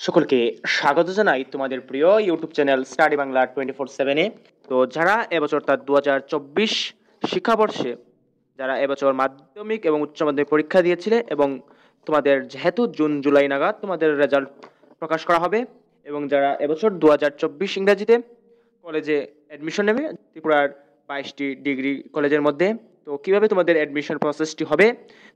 সকলকে স্বাগত জানাই তোমাদের প্রিয় ইউটিউব চ্যানেল স্টাডি বাংলা 24/7-এ। তো যারা এবছর তার 2024 শিক্ষাবর্ষে যারা এবছর মাধ্যমিক এবং উচ্চ মাধ্যমিক পরীক্ষা দিয়েছিলে এবং তোমাদের যেহেতু জুন জুলাই নাগাদ তোমাদের রেজাল্ট প্রকাশ করা হবে এবং যারা এবছর 2024 ইংরেজিতে কলেজে অ্যাডমিশন নেবে ত্রিপুরার 22টি ডিগ্রি কলেজের মধ্যে, তো কিভাবে তোমাদের অ্যাডমিশন প্রসেসটি হবে,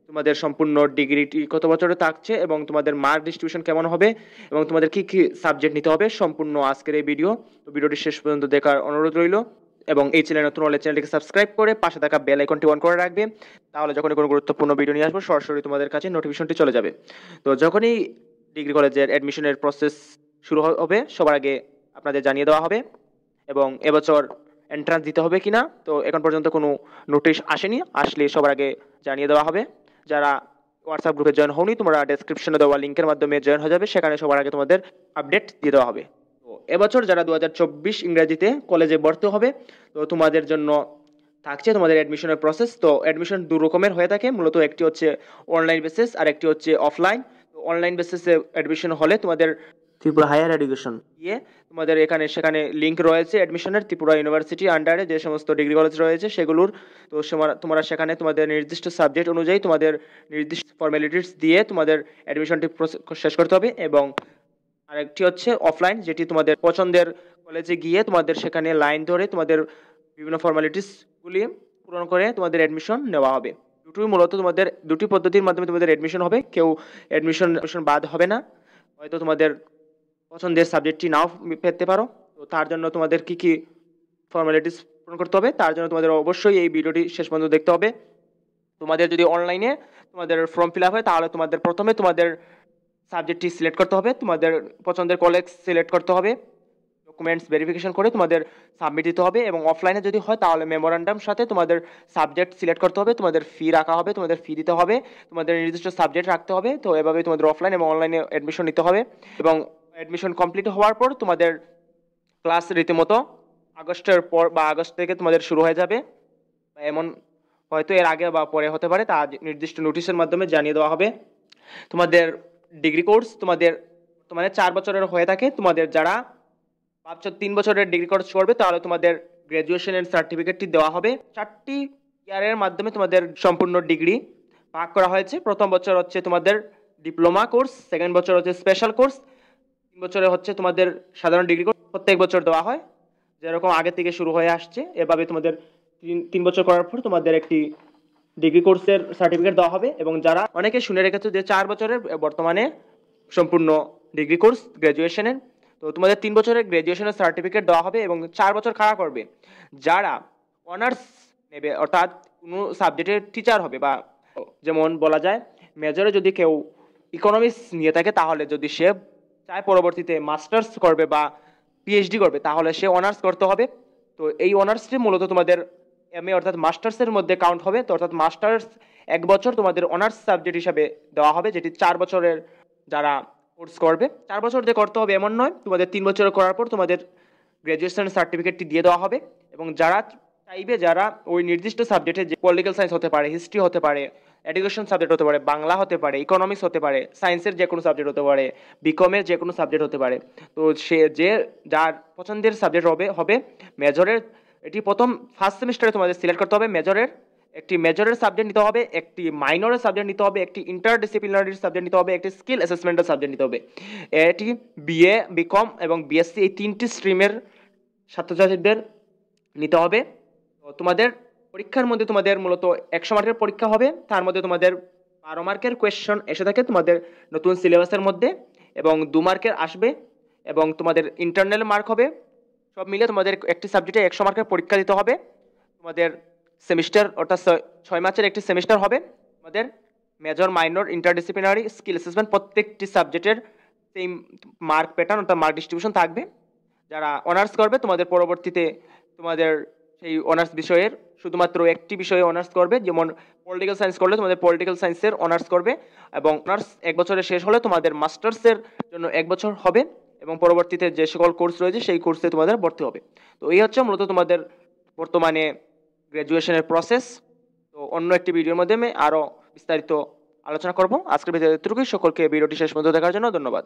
তোমাদের সম্পূর্ণ ডিগ্রিটি কত বছরে থাকছে এবং তোমাদের মার্ক ডিস্ট্রিবিউশন কেমন হবে এবং তোমাদের কি কি সাবজেক্ট নিতে হবে, সম্পূর্ণ আজকের এই ভিডিও। তো ভিডিওটি শেষ পর্যন্ত দেখার অনুরোধ রইল এবং এই চ্যানেল নতুন হলে চ্যানেলটিকে সাবস্ক্রাইব করে পাশে থাকা বেল আইকনটি অন করে রাখবে, তাহলে যখনই কোনো গুরুত্বপূর্ণ ভিডিও নিয়ে আসবো সরাসরি তোমাদের কাছে নোটিফিকেশনটি চলে যাবে। তো যখনই ডিগ্রি কলেজের অ্যাডমিশনের প্রসেস শুরু হবে সবার আগে আপনাদের জানিয়ে দেওয়া হবে এবং এবছর এন্ট্রান্স দিতে হবে কিনা, তো এখন পর্যন্ত কোনো নোটিশ আসেনি, আসলে সবার আগে জানিয়ে দেওয়া হবে। যারা হোয়াটসঅ্যাপ গ্রুপে জয়েন হওনি তোমরা ডেসক্রিপশনে দেওয়া লিঙ্কের মাধ্যমে জয়েন হয়ে যাবে, সেখানে সবার আগে তোমাদের আপডেট দিয়ে দেওয়া হবে। তো এবছর যারা 2024 ইংরেজিতে কলেজে ভর্তি হবে, তো তোমাদের জন্য থাকছে তোমাদের অ্যাডমিশনের প্রসেস। তো অ্যাডমিশন দু রকমের হয়ে থাকে, মূলত একটি হচ্ছে অনলাইন বেসিস আর একটি হচ্ছে অফলাইন। তো অনলাইন বেসিসে অ্যাডমিশন হলে তোমাদের ত্রিপুরা হায়ার এডুকেশন গিয়ে তোমাদের সেখানে লিঙ্ক রয়েছে অ্যাডমিশনের, ত্রিপুরা ইউনিভার্সিটি আন্ডারে যে সমস্ত ডিগ্রি কলেজ রয়েছে সেগুলোর। তো তোমরা সেখানে তোমাদের নির্দিষ্ট সাবজেক্ট অনুযায়ী তোমাদের নির্দিষ্ট ফর্মালিটিস দিয়ে তোমাদের অ্যাডমিশনটি শেষ করতে হবে। এবং আরেকটি হচ্ছে অফলাইন, যেটি তোমাদের পছন্দের কলেজে গিয়ে তোমাদের সেখানে লাইন ধরে তোমাদের বিভিন্ন ফর্মালিটিসগুলি পূরণ করে তোমাদের অ্যাডমিশন নেওয়া হবে। মূলত তোমাদের দুটি পদ্ধতির মাধ্যমে তোমাদের অ্যাডমিশন হবে, কেউ অ্যাডমিশন বাদ হবে না, হয়তো তোমাদের পছন্দের সাবজেক্টটি নাও পেতে পারো। তো তার জন্য তোমাদের কি কি ফর্মালিটিস পূরণ করতে হবে, তার জন্য তোমাদের অবশ্যই এই ভিডিওটি শেষ পর্যন্ত দেখতে হবে। তোমাদের যদি অনলাইনে তোমাদের ফর্ম ফিল আপ হয় তাহলে তোমাদের প্রথমে তোমাদের সাবজেক্টটি সিলেক্ট করতে হবে, তোমাদের পছন্দের কলেজ সিলেক্ট করতে হবে, ডকুমেন্টস ভেরিফিকেশন করে তোমাদের সাবমিট দিতে হবে। এবং অফলাইনে যদি হয় তাহলে মেমোরান্ডাম সাথে তোমাদের সাবজেক্ট সিলেক্ট করতে হবে, তোমাদের ফি রাখা হবে, তোমাদের ফি দিতে হবে, তোমাদের নির্দিষ্ট সাবজেক্ট রাখতে হবে। তো এভাবেই তোমাদের অফলাইন এবং অনলাইনে অ্যাডমিশন নিতে হবে। এবং অ্যাডমিশন কমপ্লিট হওয়ার পর তোমাদের ক্লাস রীতিমতো আগস্টের পর বা আগস্ট থেকে তোমাদের শুরু হয়ে যাবে, এমন হয়তো এর আগে বা পরে হতে পারে, তা নির্দিষ্ট নোটিশের মাধ্যমে জানিয়ে দেওয়া হবে। তোমাদের ডিগ্রি কোর্স তোমাদের বর্তমানে 4 বছরের হয়ে থাকে। তোমাদের যারা ভাবছো 3 বছরের ডিগ্রি কোর্স করবে তাহলে তোমাদের গ্র্যাজুয়েশনের সার্টিফিকেটটি দেওয়া হবে। 4টি ইয়ারের মাধ্যমে তোমাদের সম্পূর্ণ ডিগ্রি ভাগ করা হয়েছে। প্রথম বছর হচ্ছে তোমাদের ডিপ্লোমা কোর্স, সেকেন্ড বছর হচ্ছে স্পেশাল কোর্স, 3 বছরে হচ্ছে তোমাদের সাধারণ ডিগ্রি কোর্স। প্রত্যেক বছর দেওয়া হয় যেরকম আগে থেকে শুরু হয়ে আসছে, এভাবে তোমাদের 3 বছর করার পর তোমাদের একটি ডিগ্রি কোর্সের সার্টিফিকেট দেওয়া হবে। এবং যারা অনেকে শুনে রেখেছো যে 4 বছরের বর্তমানে সম্পূর্ণ ডিগ্রি কোর্স গ্র্যাজুয়েশনের, তো তোমাদের 3 বছরের গ্র্যাজুয়েশনের সার্টিফিকেট দেওয়া হবে। এবং 4 বছর কারা করবে, যারা অনার্স নেবে অর্থাৎ কোনো সাবজেক্টের টিচার হবে, বা যেমন বলা যায় মেজরে যদি কেউ ইকোনমিক্স নিয়ে থাকে তাহলে যদি সে চায় পরবর্তীতে মাস্টার্স করবে বা পিএইচডি করবে তাহলে সে অনার্স করতে হবে। তো এই অনার্সটি মূলত তোমাদের এমএ অর্থাৎ মাস্টার্সের মধ্যে কাউন্ট হবে। তো অর্থাৎ মাস্টার্স 1 বছর তোমাদের অনার্স সাবজেক্ট হিসাবে দেওয়া হবে, যেটি 4 বছরের যারা কোর্স করবে 4 বছর দিয়ে করতে হবে এমন নয়, তোমাদের 3 বছর করার পর তোমাদের গ্র্যাজুয়েশন সার্টিফিকেটটি দিয়ে দেওয়া হবে। এবং যারা চাইবে, যারা ওই নির্দিষ্ট সাবজেক্টে, যে পলিটিক্যাল সায়েন্স হতে পারে, হিস্ট্রি হতে পারে, এডুকেশন সাবজেক্ট হতে পারে, বাংলা হতে পারে, ইকোনমিক্স হতে পারে, সায়েন্সের যে কোনো সাবজেক্ট হতে পারে, বিকমের যে কোনো সাবজেক্ট হতে পারে, তো সে যার পছন্দের সাবজেক্ট হবে মেজরের, এটি ফার্স্ট সেমিস্টারে তোমাদের সিলেক্ট করতে হবে। একটি মেজরের সাবজেক্ট নিতে হবে, একটি মাইনরের সাবজেক্ট নিতে হবে, একটি ইন্টারডিসিপ্লিনারি সাবজেক্ট নিতে হবে, একটি স্কিল অ্যাসেসমেন্টের সাবজেক্ট নিতে হবে। এটি বিএ, বিকম এবং বিএসসি এই 3টি স্ট্রিমের ছাত্রছাত্রীদের নিতে হবে। তো তোমাদের পরীক্ষার মধ্যে তোমাদের মূলত 100 মার্কের পরীক্ষা হবে, তার মধ্যে তোমাদের 12 মার্কের কোয়েশ্চন এসে থাকে তোমাদের নতুন সিলেবাসের মধ্যে এবং 2 মার্কের আসবে এবং তোমাদের ইন্টারনাল মার্ক হবে। সব মিলে তোমাদের একটি সাবজেক্টে 100 মার্কের পরীক্ষা দিতে হবে। তোমাদের সেমিস্টার অর্থাৎ 6 মাসের একটি সেমিস্টার হবে। তোমাদের major, minor, interdisciplinary, skill assessment প্রত্যেকটি সাবজেক্টের সেম মার্ক প্যাটার্ন অর্থাৎ মার্ক ডিস্ট্রিবিউশন থাকবে। যারা অনার্স করবে তোমাদের পরবর্তীতে তোমাদের সেই অনার্স বিষয়ের শুধুমাত্র একটি বিষয়ে অনার্স করবে, যেমন পলিটিক্যাল সায়েন্স করলে তোমাদের পলিটিক্যাল সায়েন্সের অনার্স করবে এবং অনার্স 1 বছরে শেষ হলে তোমাদের মাস্টার্সের জন্য 1 বছর হবে এবং পরবর্তীতে যে সকল কোর্স রয়েছে সেই কোর্সে তোমাদের ভর্তি হবে। তো এই হচ্ছে মূলত তোমাদের বর্তমানে গ্র্যাজুয়েশনের প্রসেস। তো অন্য একটি ভিডিওর মাধ্যমে আরও বিস্তারিত আলোচনা করব। আজকের ভিডিও এতটুকুই। সকলকে ভিডিওটি শেষ পর্যন্ত দেখার জন্য ধন্যবাদ।